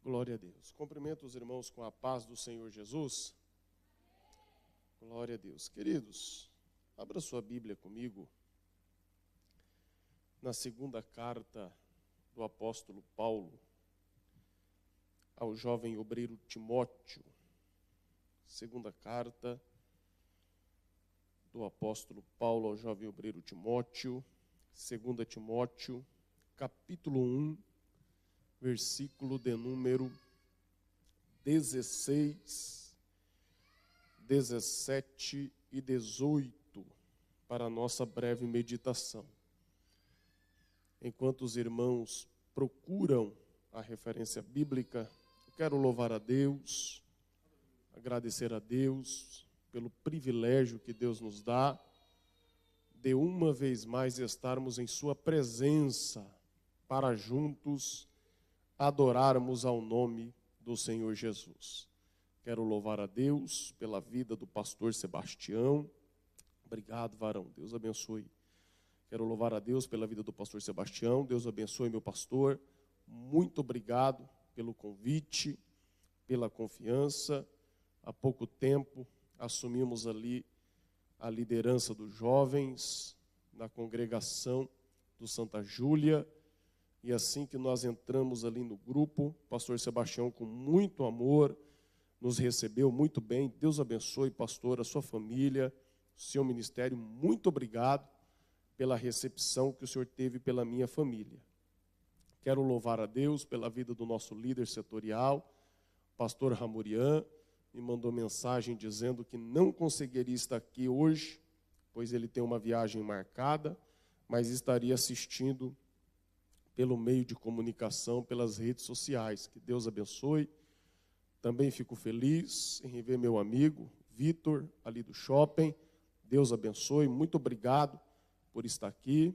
Glória a Deus. Cumprimento os irmãos com a paz do Senhor Jesus. Glória a Deus. Queridos, abra sua Bíblia comigo na segunda carta do apóstolo Paulo ao jovem obreiro Timóteo. Segunda carta do apóstolo Paulo ao jovem obreiro Timóteo, 2 Timóteo, capítulo 1, versículo de número 16, 17 e 18, para a nossa breve meditação. Enquanto os irmãos procuram a referência bíblica, eu quero louvar a Deus, agradecer a Deus pelo privilégio que Deus nos dá de uma vez mais estarmos em sua presença para juntos adorarmos ao nome do Senhor Jesus. Quero louvar a Deus pela vida do pastor Sebastião. Obrigado, varão. Deus abençoe. Quero louvar a Deus pela vida do pastor Sebastião. Deus abençoe meu pastor. Muito obrigado pelo convite, pela confiança. Há pouco tempo assumimos ali a liderança dos jovens na congregação do Santa Júlia. E assim que nós entramos ali no grupo, o pastor Sebastião, com muito amor, nos recebeu muito bem. Deus abençoe, pastor, a sua família, o seu ministério. Muito obrigado pela recepção que o senhor teve pela minha família. Quero louvar a Deus pela vida do nosso líder setorial, pastor Ramurian. Me mandou mensagem dizendo que não conseguiria estar aqui hoje, pois ele tem uma viagem marcada, mas estaria assistindo pelo meio de comunicação, pelas redes sociais. Que Deus abençoe. Também fico feliz em rever meu amigo Vitor, ali do shopping. Deus abençoe. Muito obrigado por estar aqui.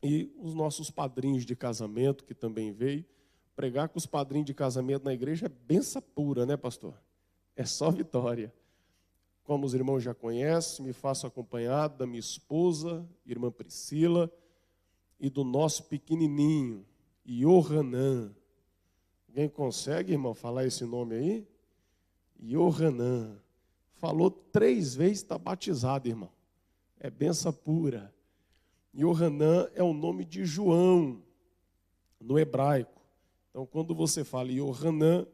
E os nossos padrinhos de casamento, que também veio. Pregar com os padrinhos de casamento na igreja é benção pura, né, pastor? É só vitória. Como os irmãos já conhecem, me faço acompanhado da minha esposa, irmã Priscila, e do nosso pequenininho, Yohanan. Alguém consegue, irmão, falar esse nome aí? Yohanan. Falou 3 vezes, está batizado, irmão. É benção pura. Yohanan é o nome de João, no hebraico. Então, quando você fala Yohanan,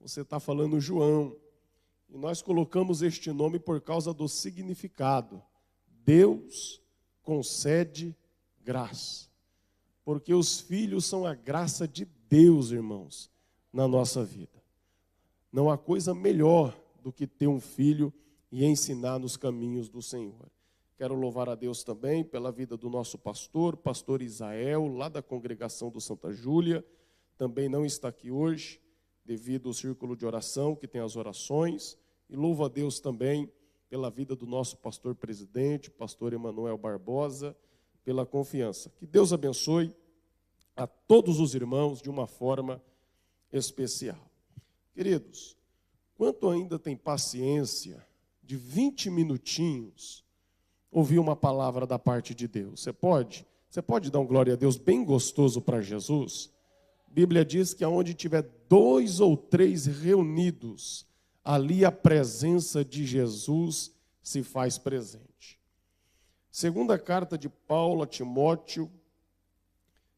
você está falando João. E nós colocamos este nome por causa do significado. Deus concede graça. Porque os filhos são a graça de Deus, irmãos, na nossa vida. Não há coisa melhor do que ter um filho e ensinar nos caminhos do Senhor. Quero louvar a Deus também pela vida do nosso pastor, pastor Isael, lá da congregação do Santa Júlia. Também não está aqui hoje, devido ao círculo de oração, que tem as orações. E louvo a Deus também pela vida do nosso pastor presidente, pastor Emanuel Barbosa, pela confiança. Que Deus abençoe a todos os irmãos de uma forma especial. Queridos, quanto ainda tem paciência de 20 minutinhos ouvir uma palavra da parte de Deus? Você pode dar um glória a Deus bem gostoso para Jesus? A Bíblia diz que aonde tiver 2 ou 3 reunidos, ali a presença de Jesus se faz presente. Segunda carta de Paulo a Timóteo,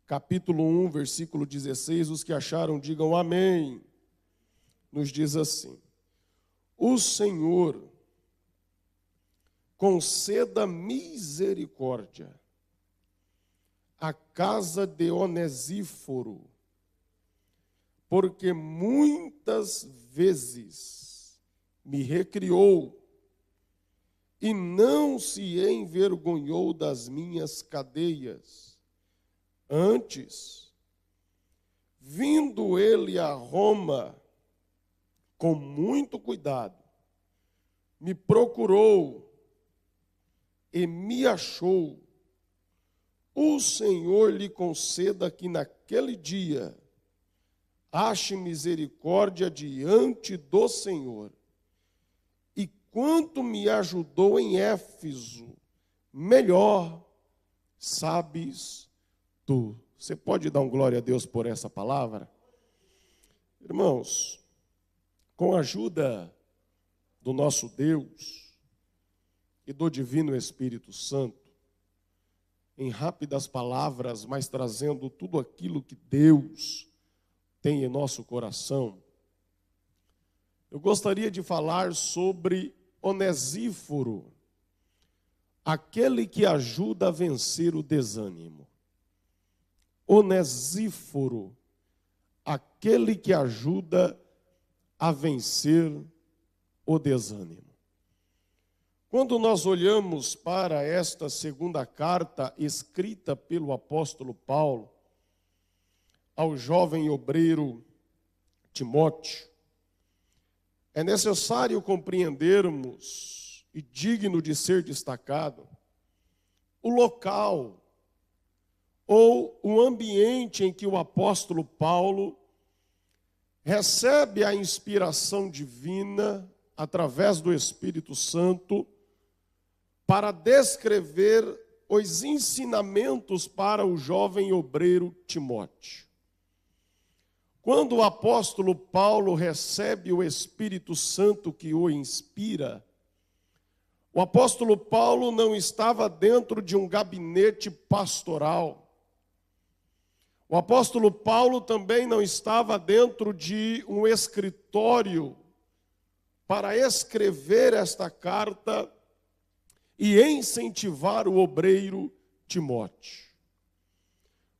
capítulo 1, versículo 16, os que acharam digam amém. Nos diz assim: o Senhor conceda misericórdia à casa de Onesíforo, porque muitas vezes me recriou e não se envergonhou das minhas cadeias. Antes, vindo ele a Roma, com muito cuidado, me procurou e me achou. O Senhor lhe conceda que naquele dia ache misericórdia diante do Senhor. E quanto me ajudou em Éfeso, melhor sabes tu. Você pode dar um glória a Deus por essa palavra? Irmãos, com a ajuda do nosso Deus e do Divino Espírito Santo, em rápidas palavras, mas trazendo tudo aquilo que Deus tem em nosso coração, eu gostaria de falar sobre Onesíforo, aquele que ajuda a vencer o desânimo. Onesíforo, aquele que ajuda a vencer o desânimo. Quando nós olhamos para esta segunda carta escrita pelo apóstolo Paulo ao jovem obreiro Timóteo, é necessário compreendermos, e digno de ser destacado, o local ou o ambiente em que o apóstolo Paulo recebe a inspiração divina através do Espírito Santo para descrever os ensinamentos para o jovem obreiro Timóteo. Quando o apóstolo Paulo recebe o Espírito Santo que o inspira, o apóstolo Paulo não estava dentro de um gabinete pastoral. O apóstolo Paulo também não estava dentro de um escritório para escrever esta carta e incentivar o obreiro Timóteo.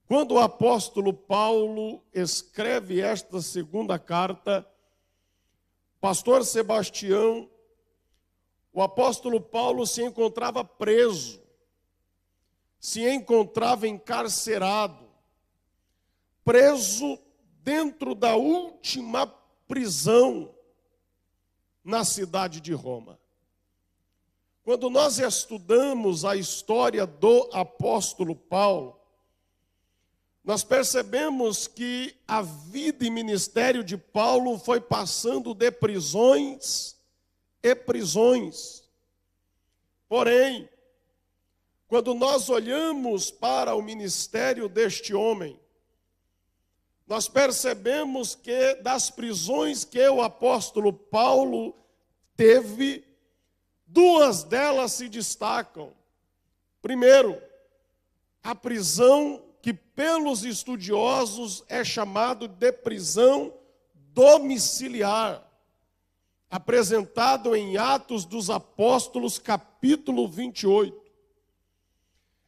Quando o apóstolo Paulo escreve esta segunda carta, pastor Sebastião, o apóstolo Paulo se encontrava preso, se encontrava encarcerado, preso dentro da última prisão na cidade de Roma. Quando nós estudamos a história do apóstolo Paulo, nós percebemos que a vida e ministério de Paulo foi passando de prisões e prisões. Porém, quando nós olhamos para o ministério deste homem, nós percebemos que das prisões que o apóstolo Paulo teve, duas delas se destacam. Primeiro, a prisão que pelos estudiosos é chamado de prisão domiciliar, apresentado em Atos dos Apóstolos, capítulo 28.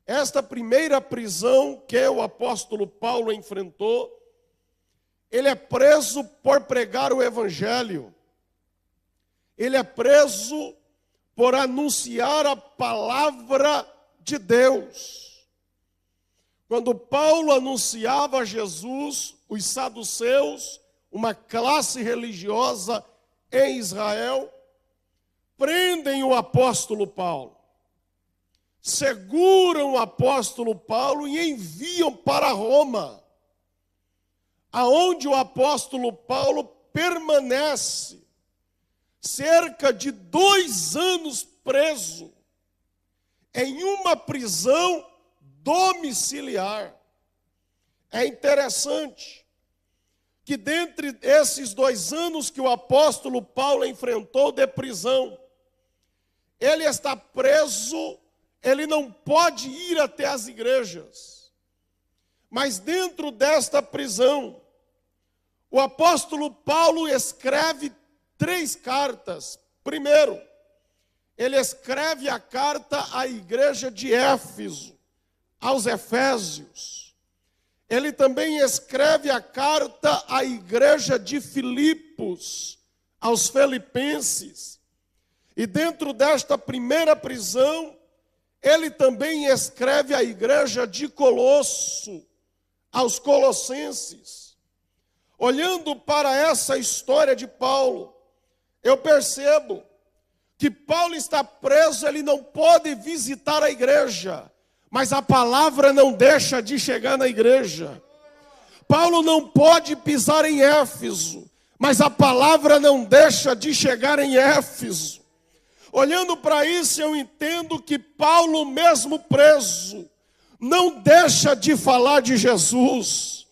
Esta primeira prisão que o apóstolo Paulo enfrentou, ele é preso por pregar o evangelho. Ele é preso por anunciar a palavra de Deus. Quando Paulo anunciava a Jesus, os saduceus, uma classe religiosa em Israel, prendem o apóstolo Paulo, seguram o apóstolo Paulo e enviam para Roma, aonde o apóstolo Paulo permanece cerca de 2 anos preso em uma prisão domiciliar. É interessante que dentre esses 2 anos que o apóstolo Paulo enfrentou de prisão, ele está preso, ele não pode ir até as igrejas. Mas dentro desta prisão, o apóstolo Paulo escreve 3 cartas. Primeiro, ele escreve a carta à igreja de Éfeso, aos Efésios. Ele também escreve a carta à igreja de Filipos, aos Filipenses. E dentro desta primeira prisão, ele também escreve à igreja de Colosso, aos Colossenses. Olhando para essa história de Paulo, eu percebo que Paulo está preso, ele não pode visitar a igreja, mas a palavra não deixa de chegar na igreja. Paulo não pode pisar em Éfeso, mas a palavra não deixa de chegar em Éfeso. Olhando para isso, eu entendo que Paulo, mesmo preso, não deixa de falar de Jesus.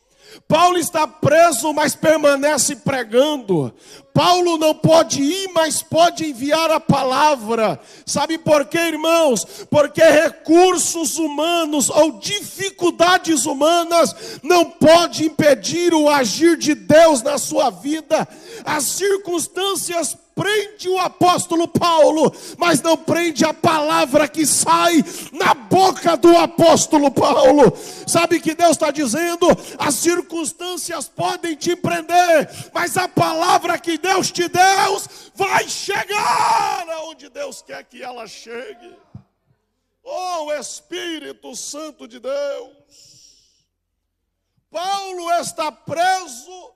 Paulo está preso, mas permanece pregando. Paulo não pode ir, mas pode enviar a palavra. Sabe por quê, irmãos? Porque recursos humanos ou dificuldades humanas não pode impedir o agir de Deus na sua vida. As circunstâncias prende o apóstolo Paulo, mas não prende a palavra que sai na boca do apóstolo Paulo. Sabe que Deus está dizendo? As circunstâncias podem te prender, mas a palavra que Deus te deu vai chegar aonde Deus quer que ela chegue. Oh, Espírito Santo de Deus! Paulo está preso,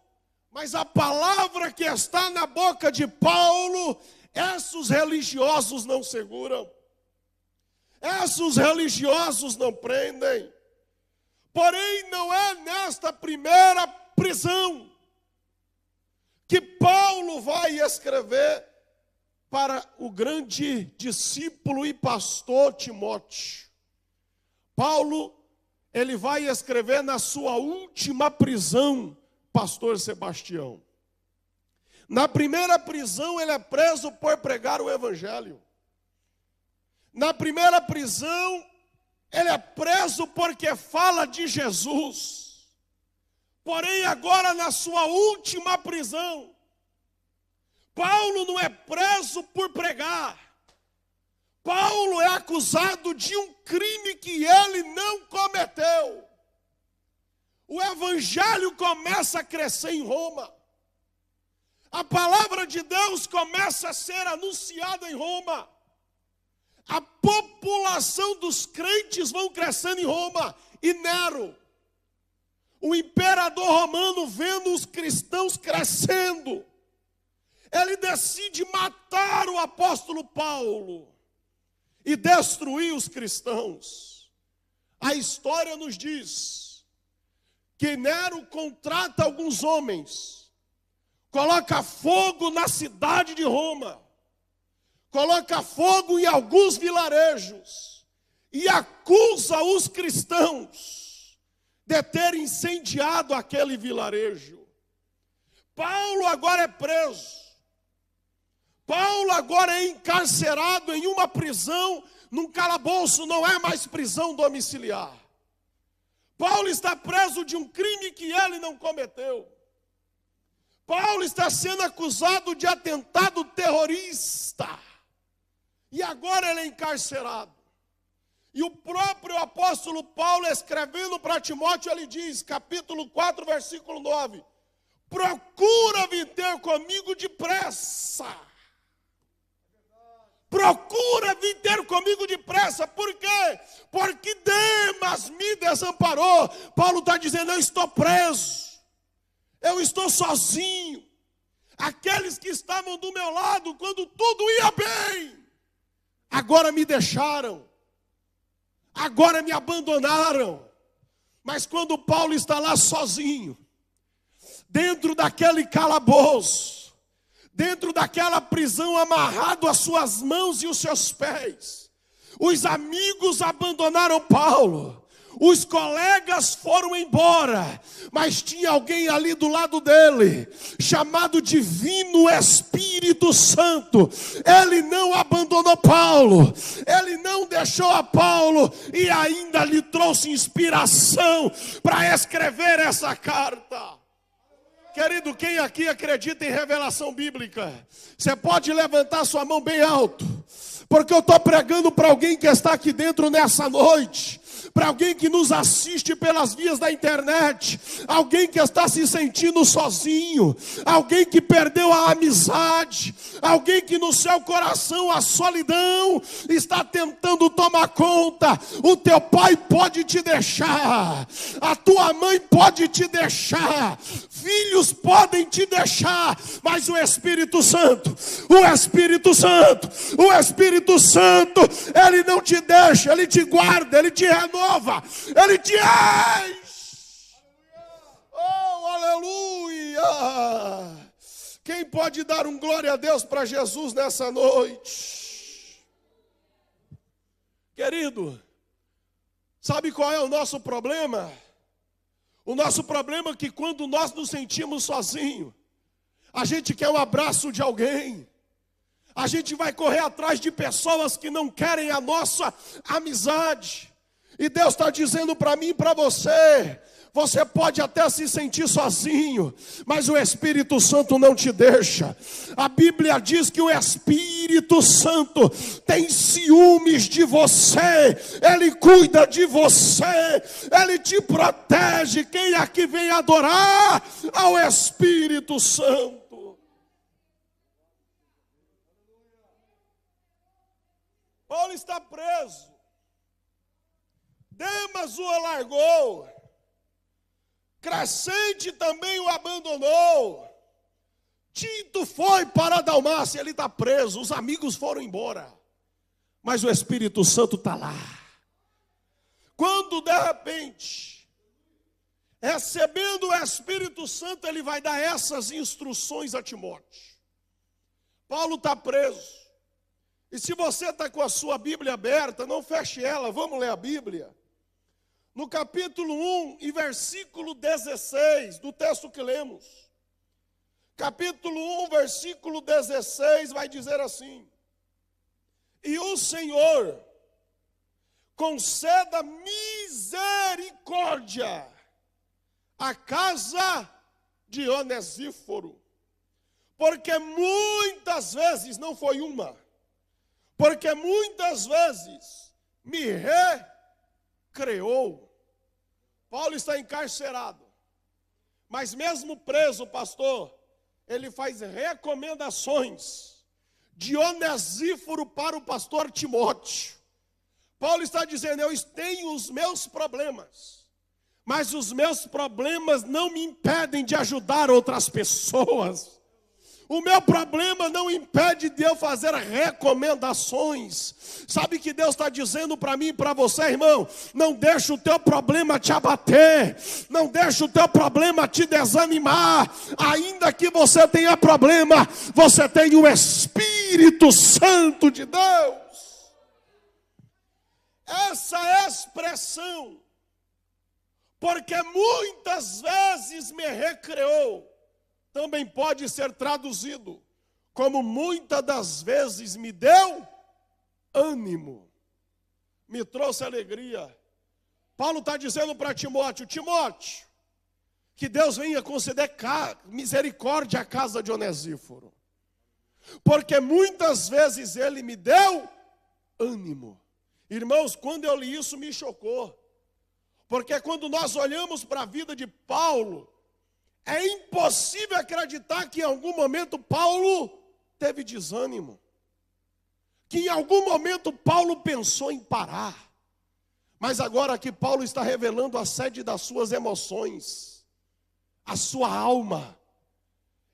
mas a palavra que está na boca de Paulo, esses religiosos não seguram. Esses religiosos não prendem. Porém, não é nesta primeira prisão que Paulo vai escrever para o grande discípulo e pastor Timóteo. Paulo, ele vai escrever na sua última prisão, pastor Sebastião. Na primeira prisão ele é preso por pregar o evangelho. Na primeira prisão ele é preso porque fala de Jesus. Porém agora na sua última prisão, Paulo não é preso por pregar. Paulo é acusado de um crime que ele não cometeu. O evangelho começa a crescer em Roma. A palavra de Deus começa a ser anunciada em Roma. A população dos crentes vão crescendo em Roma. E Nero, o imperador romano, vendo os cristãos crescendo, ele decide matar o apóstolo Paulo e destruir os cristãos. A história nos diz que Nero contrata alguns homens, coloca fogo na cidade de Roma, coloca fogo em alguns vilarejos e acusa os cristãos de ter incendiado aquele vilarejo. Paulo agora é preso. Paulo agora é encarcerado em uma prisão, num calabouço, não é mais prisão domiciliar. Paulo está preso de um crime que ele não cometeu. Paulo está sendo acusado de atentado terrorista. E agora ele é encarcerado. E o próprio apóstolo Paulo, escrevendo para Timóteo, ele diz, capítulo 4, versículo 9: procura vir ter comigo depressa. Procura vir ter comigo depressa. Por quê? Porque Demas me desamparou. Paulo está dizendo, eu estou preso. Eu estou sozinho. Aqueles que estavam do meu lado, quando tudo ia bem, agora me deixaram. Agora me abandonaram. Mas quando Paulo está lá sozinho, dentro daquele calabouço, dentro daquela prisão, amarrado às suas mãos e os seus pés, os amigos abandonaram Paulo, os colegas foram embora, mas tinha alguém ali do lado dele, chamado Divino Espírito Santo. Ele não abandonou Paulo, ele não deixou a Paulo, e ainda lhe trouxe inspiração para escrever essa carta. Querido, quem aqui acredita em revelação bíblica, você pode levantar sua mão bem alto, porque eu estou pregando para alguém que está aqui dentro nessa noite, para alguém que nos assiste pelas vias da internet, alguém que está se sentindo sozinho, alguém que perdeu a amizade, alguém que no seu coração a solidão está tentando tomar conta. O teu pai pode te deixar, a tua mãe pode te deixar, filhos podem te deixar, mas o Espírito Santo, ele não te deixa, ele te guarda, ele te renova, ele te enche. Oh, aleluia! Quem pode dar um glória a Deus para Jesus nessa noite? Querido, sabe qual é o nosso problema? O nosso problema é que quando nós nos sentimos sozinhos, a gente quer o abraço de alguém. A gente vai correr atrás de pessoas que não querem a nossa amizade. E Deus está dizendo para mim e para você: você pode até se sentir sozinho, mas o Espírito Santo não te deixa. A Bíblia diz que o Espírito Santo tem ciúmes de você, Ele cuida de você, Ele te protege. Quem aqui vem adorar ao Espírito Santo? Paulo está preso. Demas o largou. Crescente também o abandonou. Tito foi para a Dalmácia, ele está preso. Os amigos foram embora, mas o Espírito Santo está lá. Quando de repente, recebendo o Espírito Santo, ele vai dar essas instruções a Timóteo. Paulo está preso. E se você está com a sua Bíblia aberta, não feche ela, vamos ler a Bíblia. No capítulo 1 e versículo 16, do texto que lemos. Capítulo 1, versículo 16, vai dizer assim: e o Senhor conceda misericórdia à casa de Onesíforo, porque muitas vezes, não foi uma, porque muitas vezes me recreou. Paulo está encarcerado, mas mesmo preso, pastor, ele faz recomendações de Onesíforo para o pastor Timóteo. Paulo está dizendo: eu tenho os meus problemas, mas os meus problemas não me impedem de ajudar outras pessoas. O meu problema não impede de eu fazer recomendações. Sabe que Deus está dizendo para mim e para você, irmão? Não deixa o teu problema te abater. Não deixa o teu problema te desanimar. Ainda que você tenha problema, você tem o Espírito Santo de Deus. Essa expressão, porque muitas vezes me recreou, também pode ser traduzido como muitas das vezes me deu ânimo, me trouxe alegria. Paulo está dizendo para Timóteo: Timóteo, que Deus venha conceder misericórdia à casa de Onesíforo, porque muitas vezes ele me deu ânimo. Irmãos, quando eu li isso me chocou, porque quando nós olhamos para a vida de Paulo, é impossível acreditar que em algum momento Paulo teve desânimo, que em algum momento Paulo pensou em parar. Mas agora que Paulo está revelando a sede das suas emoções, a sua alma,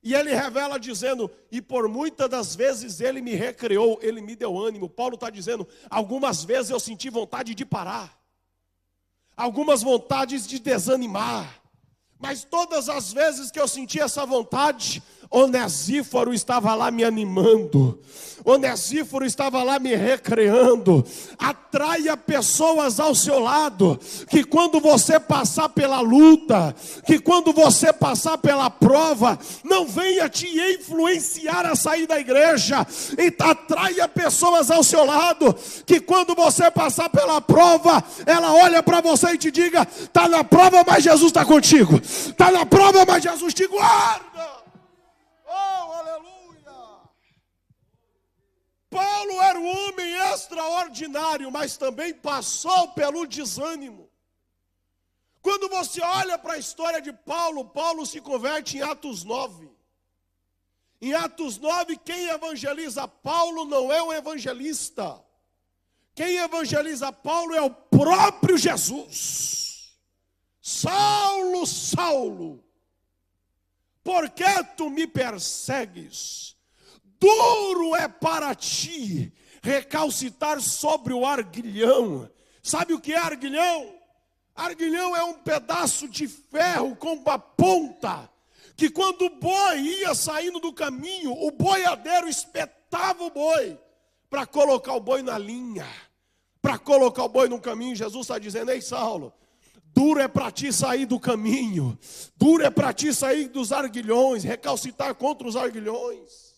e ele revela dizendo: e por muitas das vezes ele me recreou, ele me deu ânimo. Paulo está dizendo: algumas vezes eu senti vontade de parar, algumas vontades de desanimar, mas todas as vezes que eu senti essa vontade, Onesíforo estava lá me animando, Onesíforo estava lá me recreando. Atraia pessoas ao seu lado, que quando você passar pela luta, que quando você passar pela prova, não venha te influenciar a sair da igreja. E atraia pessoas ao seu lado, que quando você passar pela prova, ela olha para você e te diga: está na prova, mas Jesus está contigo. Está na prova, mas Jesus te guarda. Oh, aleluia! Paulo era um homem extraordinário, mas também passou pelo desânimo. Quando você olha para a história de Paulo, Paulo se converte em Atos 9. Em Atos 9, quem evangeliza Paulo não é um evangelista. Quem evangeliza Paulo é o próprio Jesus. Saulo, Saulo, por que tu me persegues? Duro é para ti recalcitar sobre o arguilhão. Sabe o que é arguilhão? Arguilhão é um pedaço de ferro com uma ponta, que quando o boi ia saindo do caminho, o boiadeiro espetava o boi para colocar o boi na linha, para colocar o boi no caminho. Jesus está dizendo: ei, Saulo, Duro é para ti sair do caminho. Duro é para ti sair dos arguilhões, recalcitar contra os arguilhões.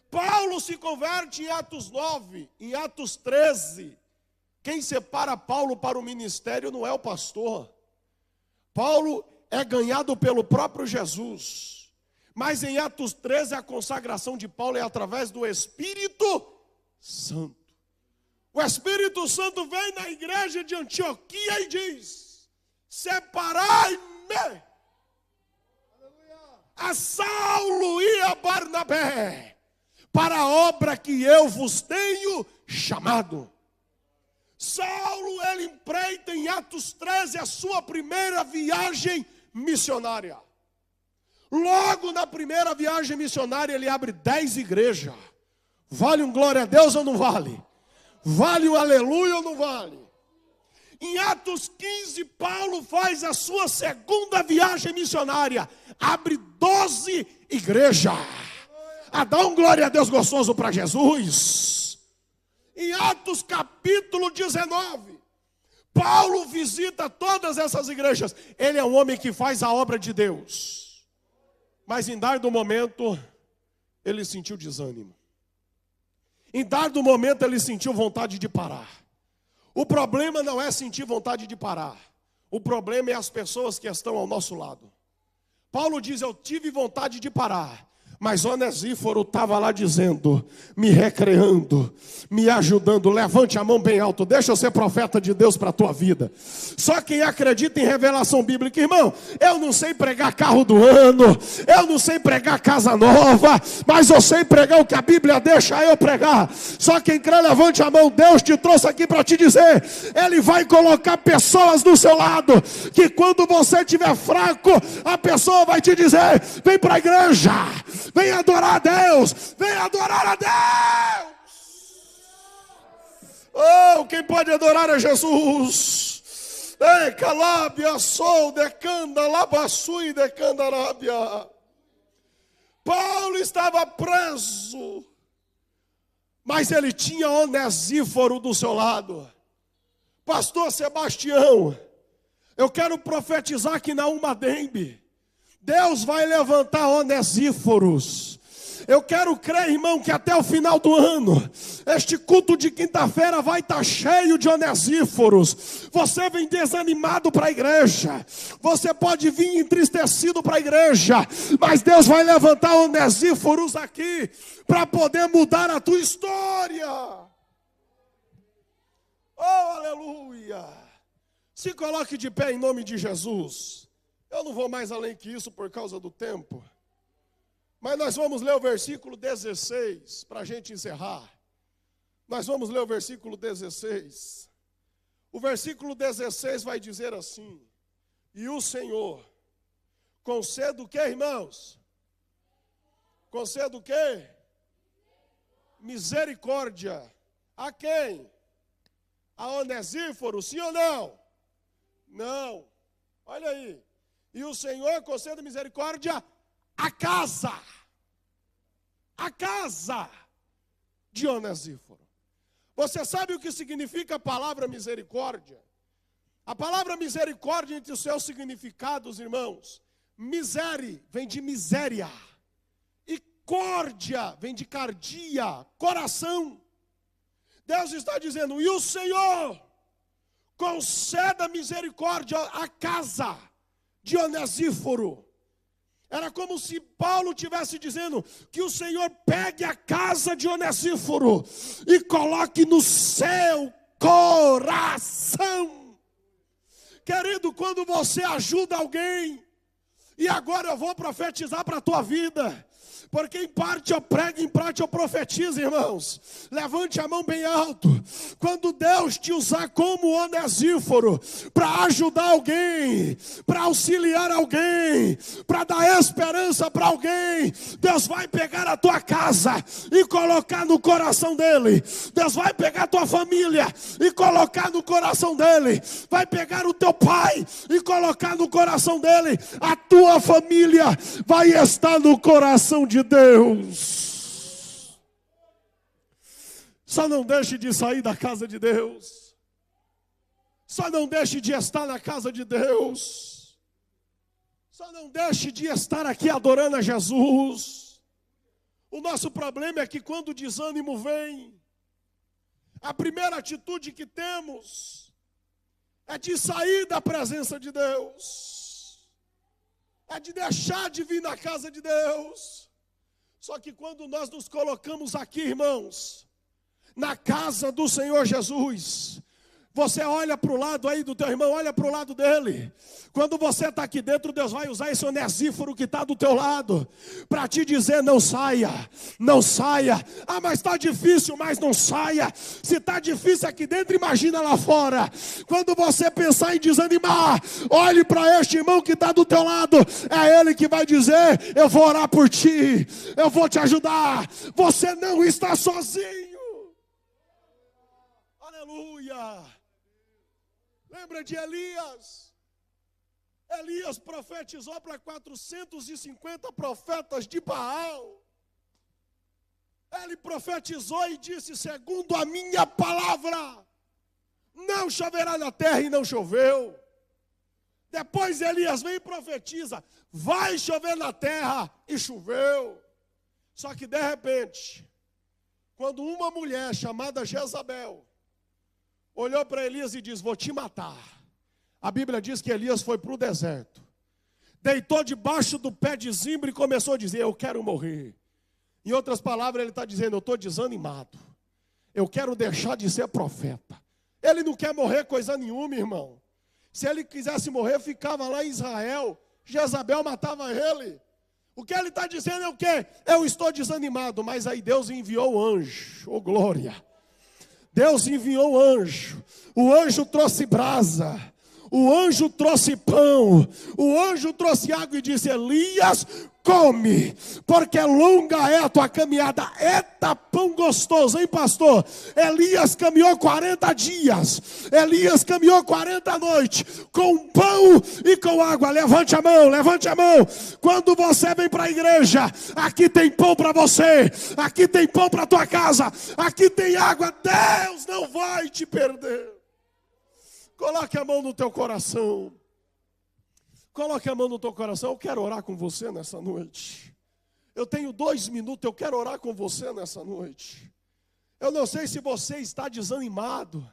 Paulo se converte em Atos 9, em Atos 13. Quem separa Paulo para o ministério não é o pastor. Paulo é ganhado pelo próprio Jesus. Mas em Atos 13 a consagração de Paulo é através do Espírito Santo. O Espírito Santo vem na igreja de Antioquia e diz: separai-me a Saulo e a Barnabé para a obra que eu vos tenho chamado. Saulo, ele empreita em Atos 13 a sua primeira viagem missionária. Logo na primeira viagem missionária ele abre 10 igrejas. Vale um glória a Deus ou não vale? Vale um aleluia ou não vale? Em Atos 15, Paulo faz a sua segunda viagem missionária. Abre 12 igrejas. Dá um glória a Deus gostoso para Jesus. Em Atos capítulo 19, Paulo visita todas essas igrejas. Ele é um homem que faz a obra de Deus. Mas em dado momento, ele sentiu desânimo. Em dado momento, ele sentiu vontade de parar. O problema não é sentir vontade de parar. O problema é as pessoas que estão ao nosso lado. Paulo diz: eu tive vontade de parar, mas Onesíforo estava lá dizendo, me recreando, me ajudando. Levante a mão bem alto, deixa eu ser profeta de Deus para a tua vida. Só quem acredita em revelação bíblica, irmão, eu não sei pregar carro do ano, eu não sei pregar casa nova, mas eu sei pregar o que a Bíblia deixa eu pregar. Só quem crê, levante a mão. Deus te trouxe aqui para te dizer, Ele vai colocar pessoas do seu lado, que quando você estiver fraco, a pessoa vai te dizer, vem para a igreja, vem adorar a Deus, vem adorar a Deus. Oh, quem pode adorar a Jesus? Ei, calábia, sol, decanda, labaçui, decanda, arábia. Paulo estava preso, mas ele tinha Onesíforo do seu lado. Pastor Sebastião, eu quero profetizar que na Umadembe Deus vai levantar Onesíforos. Eu quero crer, irmão, que até o final do ano, este culto de quinta-feira vai estar cheio de Onesíforos. Você vem desanimado para a igreja, você pode vir entristecido para a igreja, mas Deus vai levantar Onesíforos aqui, para poder mudar a tua história. Oh, aleluia! Se coloque de pé em nome de Jesus. Eu não vou mais além que isso por causa do tempo. Mas nós vamos ler o versículo 16 para a gente encerrar. Nós vamos ler o versículo 16. O versículo 16 vai dizer assim: e o Senhor conceda o que, irmãos? Conceda o que? Misericórdia. A quem? A Onesíforo, sim ou não? Não. Olha aí. E o Senhor conceda misericórdia à casa de Onesíforo. Você sabe o que significa a palavra misericórdia? A palavra misericórdia, entre os seus significados, irmãos, misere vem de miséria, e córdia vem de cardia, coração. Deus está dizendo, e o Senhor conceda misericórdia à casa de Onesíforo. Era como se Paulo estivesse dizendo que o Senhor pegue a casa de Onesíforo e coloque no seu coração. Querido, quando você ajuda alguém, e agora eu vou profetizar para a tua vida, porque em parte eu prego, em parte eu profetizo, irmãos. Levante a mão bem alto. Quando Deus te usar como Onesíforo para ajudar alguém, para auxiliar alguém, para dar esperança para alguém, Deus vai pegar a tua casa e colocar no coração dele. Deus vai pegar a tua família e colocar no coração dele. Vai pegar o teu pai e colocar no coração dele. A tua família vai estar no coração de Deus. Só não deixe de sair da casa de Deus. Só não deixe de estar na casa de Deus. Só não deixe de estar aqui adorando a Jesus. O nosso problema é que quando o desânimo vem, a primeira atitude que temos é de sair da presença de Deus. É de deixar de vir na casa de Deus. Só que quando nós nos colocamos aqui, irmãos, na casa do Senhor Jesus, você olha para o lado aí do teu irmão, olha para o lado dele. Quando você está aqui dentro, Deus vai usar esse onesíforo que está do teu lado para te dizer: não saia, não saia. Ah, mas está difícil, mas não saia. Se está difícil aqui dentro, imagina lá fora. Quando você pensar em desanimar, olhe para este irmão que está do teu lado. É ele que vai dizer: eu vou orar por ti, eu vou te ajudar. Você não está sozinho. Aleluia. Lembra de Elias? Elias profetizou para 450 profetas de Baal. Ele profetizou e disse: segundo a minha palavra, não choverá na terra, e não choveu. Depois Elias vem e profetiza: vai chover na terra, e choveu. Só que de repente, quando uma mulher chamada Jezabel olhou para Elias e disse: vou te matar. A Bíblia diz que Elias foi para o deserto, deitou debaixo do pé de zimbro e começou a dizer: eu quero morrer. Em outras palavras, ele está dizendo: eu estou desanimado, eu quero deixar de ser profeta. Ele não quer morrer coisa nenhuma, irmão. Se ele quisesse morrer, ficava lá em Israel, Jezabel matava ele. O que ele está dizendo é o quê? Eu estou desanimado. Mas aí Deus enviou o anjo, oh glória. Deus enviou o anjo trouxe brasa, o anjo trouxe pão, o anjo trouxe água e disse: Elias, come, porque longa é a tua caminhada. Eita, pão gostoso, hein, pastor? Elias caminhou 40 dias, Elias caminhou 40 noites, com pão e com água. Levante a mão, levante a mão. Quando você vem para a igreja, aqui tem pão para você, aqui tem pão para a tua casa, aqui tem água. Deus não vai te perder. Coloque a mão no teu coração. Coloque a mão no teu coração. Eu quero orar com você nessa noite. Eu tenho 2 minutos, eu quero orar com você nessa noite. Eu não sei se você está desanimado.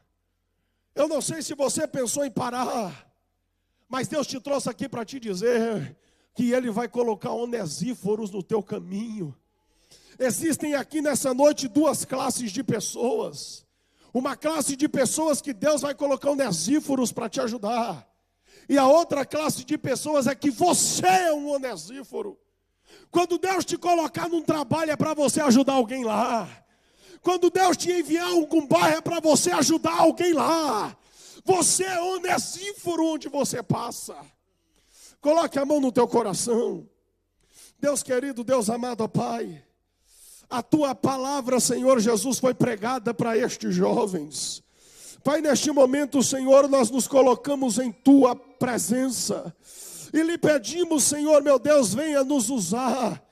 Eu não sei se você pensou em parar. Mas Deus te trouxe aqui para te dizer que Ele vai colocar onesíforos no teu caminho. Existem aqui nessa noite 2 classes de pessoas. Uma classe de pessoas que Deus vai colocar onesíforos para te ajudar. E a outra classe de pessoas é que você é um onesíforo. Quando Deus te colocar num trabalho é para você ajudar alguém lá. Quando Deus te enviar algum bairro é para você ajudar alguém lá. Você é onesíforo onde você passa. Coloque a mão no teu coração. Deus querido, Deus amado, ó Pai, a tua palavra, Senhor Jesus, foi pregada para estes jovens. Pai, neste momento, Senhor, nós nos colocamos em tua presença e lhe pedimos, Senhor, meu Deus, venha nos usar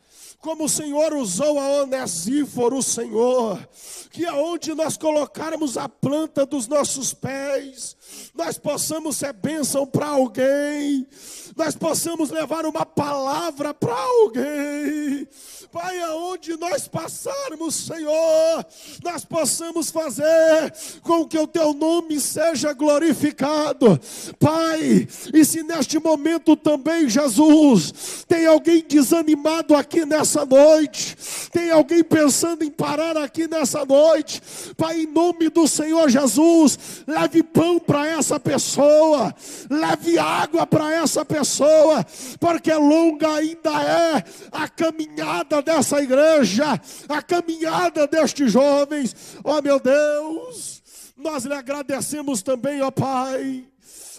como o Senhor usou a onesíforo, Senhor, que aonde nós colocarmos a planta dos nossos pés, nós possamos ser bênção para alguém, nós possamos levar uma palavra para alguém. Pai, aonde nós passarmos, Senhor, nós possamos fazer com que o teu nome seja glorificado. Pai, e se neste momento também, Jesus, tem alguém desanimado aqui nessa noite, tem alguém pensando em parar aqui nessa noite, Pai, em nome do Senhor Jesus, leve pão para essa pessoa, leve água para essa pessoa, porque longa ainda é a caminhada dessa igreja, a caminhada destes jovens. Ó meu Deus, nós lhe agradecemos também, ó Pai,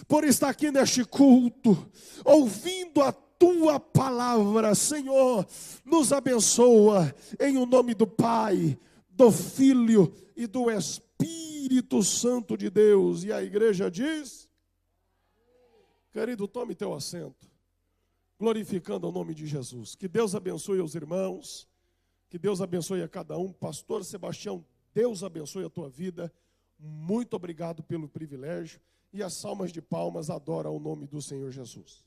por estar aqui neste culto, ouvindo a tua palavra. Senhor, nos abençoa em o nome do Pai, do Filho e do Espírito Santo de Deus. E a igreja diz: querido, tome teu assento, glorificando o nome de Jesus. Que Deus abençoe os irmãos, que Deus abençoe a cada um. Pastor Sebastião, Deus abençoe a tua vida. muito obrigado pelo privilégio. E as salvas de palmas adoram o nome do Senhor Jesus.